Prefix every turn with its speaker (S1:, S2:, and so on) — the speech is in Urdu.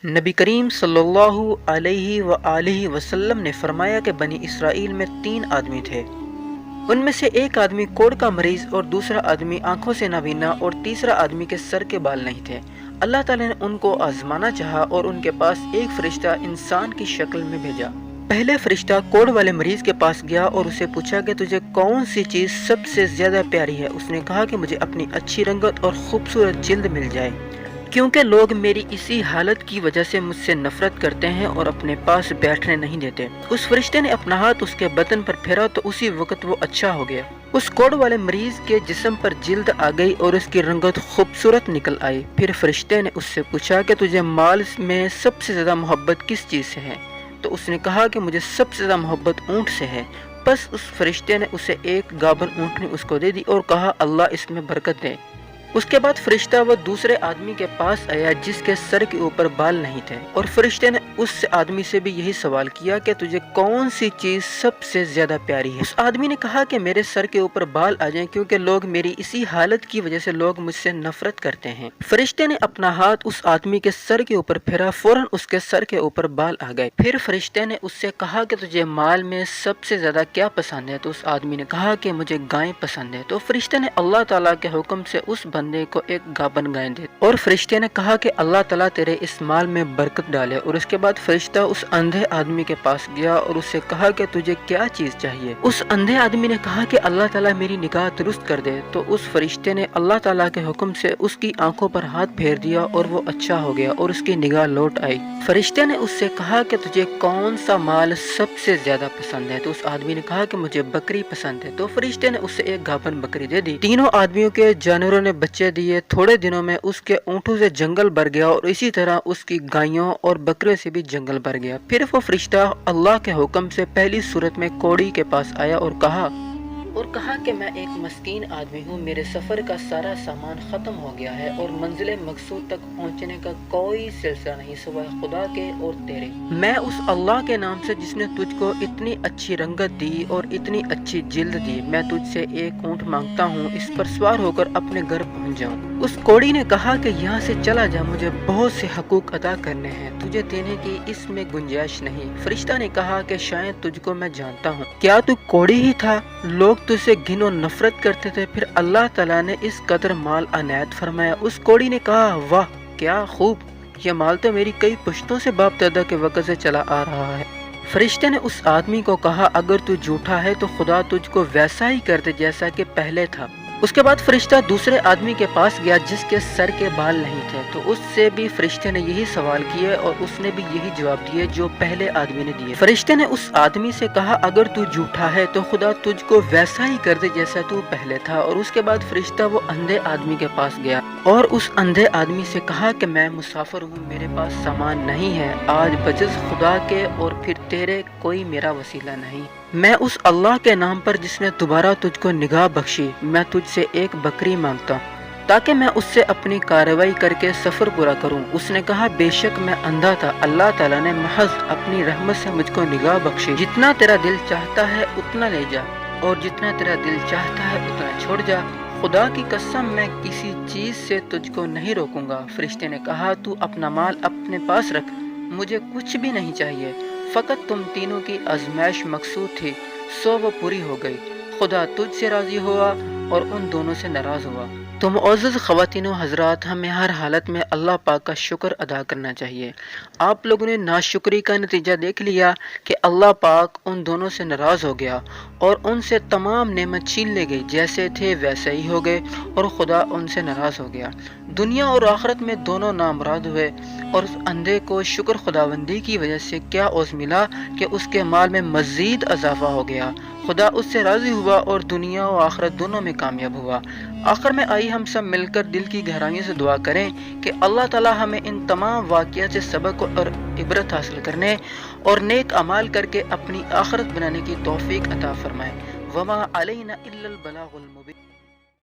S1: نبی کریم صلی اللہ علیہ وآلہ وسلم نے فرمایا کہ بنی اسرائیل میں 3 آدمی تھے۔ ان میں سے ایک آدمی کوڑ کا مریض اور دوسرا آدمی آنکھوں سے نابینا اور تیسرا آدمی کے سر کے بال نہیں تھے۔ اللہ تعالیٰ نے ان کو آزمانا چاہا اور ان کے پاس ایک فرشتہ انسان کی شکل میں بھیجا۔ پہلے فرشتہ کوڑ والے مریض کے پاس گیا اور اسے پوچھا کہ تجھے کون سی چیز سب سے زیادہ پیاری ہے؟ اس نے کہا کہ مجھے اپنی اچھی رنگت اور خوبصورت جلد مل جائے، کیونکہ لوگ میری اسی حالت کی وجہ سے مجھ سے نفرت کرتے ہیں اور اپنے پاس بیٹھنے نہیں دیتے۔ اس فرشتے نے اپنا ہاتھ اس کے بدن پر پھیرا تو اسی وقت وہ اچھا ہو گیا۔ اس کوڑ والے مریض کے جسم پر جلد آ گئی اور اس کی رنگت خوبصورت نکل آئی۔ پھر فرشتے نے اس سے پوچھا کہ تجھے مال میں سب سے زیادہ محبت کس چیز سے ہے؟ تو اس نے کہا کہ مجھے سب سے زیادہ محبت اونٹ سے ہے۔ پس اس فرشتے نے اسے ایک گابن اونٹنی اس کو دے دی اور کہا اللہ اس میں برکت دے۔ اس کے بعد فرشتہ وہ دوسرے آدمی کے پاس آیا جس کے سر کے اوپر بال نہیں تھے، اور فرشتے نے اس آدمی سے بھی یہی سوال کیا کہ تجھے کون سی چیز سب سے زیادہ پیاری ہے؟ اس آدمی نے کہا کہ میرے سر کے اوپر بال آ جائیں، کیونکہ لوگ میری اسی حالت کی وجہ سے لوگ مجھ سے نفرت کرتے ہیں۔ فرشتے نے اپنا ہاتھ اس آدمی کے سر کے اوپر پھیرا، فوراً اس کے سر کے اوپر بال آ گئے۔ پھر فرشتے نے اس سے کہا کہ تجھے مال میں سب سے زیادہ کیا پسند ہے؟ تو اس آدمی نے کہا کہ مجھے گائیں پسند ہے۔ تو فرشتے نے اللہ تعالیٰ کے حکم سے اس بندے کو ایک گابن گائے دے، اور فرشتے نے کہا کہ اللہ تعالیٰ تیرے اس مال میں برکت ڈالے۔ اور اس کے بعد فرشتہ اس اندھے آدمی کے پاس گیا اور اس سے کہا کہ تجھے کیا چیز چاہیے؟ اس اندھے آدمی نے کہا کہ اللہ تعالیٰ میری نگاہ درست کر دے۔ تو اس فرشتے نے اللہ تعالیٰ کے حکم سے اس کی آنکھوں پر ہاتھ پھیر دیا اور وہ اچھا ہو گیا اور اس کی نگاہ لوٹ آئی۔ فرشتے نے اس سے کہا کہ تجھے کون سا مال سب سے زیادہ پسند ہے؟ تو اس آدمی نے کہا کہ مجھے بکری پسند ہے۔ تو فرشتے نے اس سے ایک گابن بکری دے دی۔ تینوں آدمیوں کے جانوروں نے بچے دیے۔ تھوڑے دنوں میں اس کے اونٹوں سے جنگل بھر گیا اور اسی طرح اس کی گائیوں اور بکرے سے بھی جنگل بھر گیا۔ پھر وہ فرشتہ اللہ کے حکم سے پہلی صورت میں کوڑی کے پاس آیا اور کہا کہ میں ایک مسکین آدمی ہوں، میرے سفر کا سارا سامان ختم ہو گیا ہے اور منزل مقصود تک پہنچنے کا کوئی سلسلہ نہیں سوائے خدا کے اور تیرے۔ میں اس اللہ کے نام سے جس نے تجھ کو اتنی اچھی رنگت دی اور اتنی اچھی جلد دی، میں تجھ سے ایک اونٹ مانگتا ہوں، اس پر سوار ہو کر اپنے گھر پہنچ جاؤں۔ اس کوڑی نے کہا کہ یہاں سے چلا جا، مجھے بہت سے حقوق ادا کرنے ہیں، تجھے دینے کی اس میں گنجائش نہیں۔ فرشتہ نے کہا کہ شاید تجھ کو میں جانتا ہوں، کیا تو کوڑی ہی تھا؟ لوگ تجھ سے گھن و نفرت کرتے تھے، پھر اللہ تعالیٰ نے اس قدر مال عنایت فرمایا۔ اس کوڑی نے کہا واہ کیا خوب، یہ مال تو میری کئی پشتوں سے باپ دادا کے وقت سے چلا آ رہا ہے۔ فرشتے نے اس آدمی کو کہا اگر تو جھوٹا ہے تو خدا تجھ کو ویسا ہی کر دے جیسا کہ پہلے تھا۔ اس کے بعد فرشتہ دوسرے آدمی کے پاس گیا جس کے سر کے بال نہیں تھے، تو اس سے بھی فرشتے نے یہی سوال کیے اور اس نے بھی یہی جواب دیے جو پہلے آدمی نے دیے۔ فرشتے نے اس آدمی سے کہا اگر تو جھوٹا ہے تو خدا تجھ کو ویسا ہی کر دے جیسا تو پہلے تھا۔ اور اس کے بعد فرشتہ وہ اندھے آدمی کے پاس گیا اور اس اندھے آدمی سے کہا کہ میں مسافر ہوں، میرے پاس سامان نہیں ہے، آج بجز خدا کے اور پھر تیرے کوئی میرا وسیلہ نہیں۔ میں اس اللہ کے نام پر جس نے دوبارہ تجھ کو نگاہ بخشی، میں تجھ سے ایک بکری مانگتا ہوں تاکہ میں اس سے اپنی کارروائی کر کے سفر پورا کروں۔ اس نے کہا بے شک میں اندھا تھا، اللہ تعالیٰ نے محض اپنی رحمت سے مجھ کو نگاہ بخشی، جتنا تیرا دل چاہتا ہے اتنا لے جا اور جتنا تیرا دل چاہتا ہے اتنا چھوڑ جا، خدا کی قسم میں کسی چیز سے تجھ کو نہیں روکوں گا۔ فرشتے نے کہا تو اپنا مال اپنے پاس رکھ، مجھے کچھ بھی نہیں چاہیے، فقط تم تینوں کی آزمائش مقصود تھی، سو وہ پوری ہو گئی۔ خدا تجھ سے راضی ہوا اور ان دونوں سے ناراض ہوا۔ تو معزز خواتین و حضرات، ہمیں ہر حالت میں اللہ پاک کا شکر ادا کرنا چاہیے۔ آپ لوگوں نے ناشکری کا نتیجہ دیکھ لیا کہ اللہ پاک ان دونوں سے ناراض ہو گیا اور ان سے تمام نعمت چھین لے گئی، جیسے تھے ویسے ہی ہو گئے اور خدا ان سے ناراض ہو گیا۔ دنیا اور آخرت میں دونوں نامراد ہوئے، اور اس اندھے کو شکر خداوندی کی وجہ سے کیا عوض ملا کہ اس کے مال میں مزید اضافہ ہو گیا۔ خدا اس سے راضی ہوا اور دنیا و آخرت دونوں میں کامیاب ہوا۔ آخر میں آئی ہم سب مل کر دل کی گہرائیوں سے دعا کریں کہ اللہ تعالی ہمیں ان تمام واقعات سے سبق اور عبرت حاصل کرنے اور نیک اعمال کر کے اپنی آخرت بنانے کی توفیق عطا فرمائے۔ وما علینا الا البلاغ المبین۔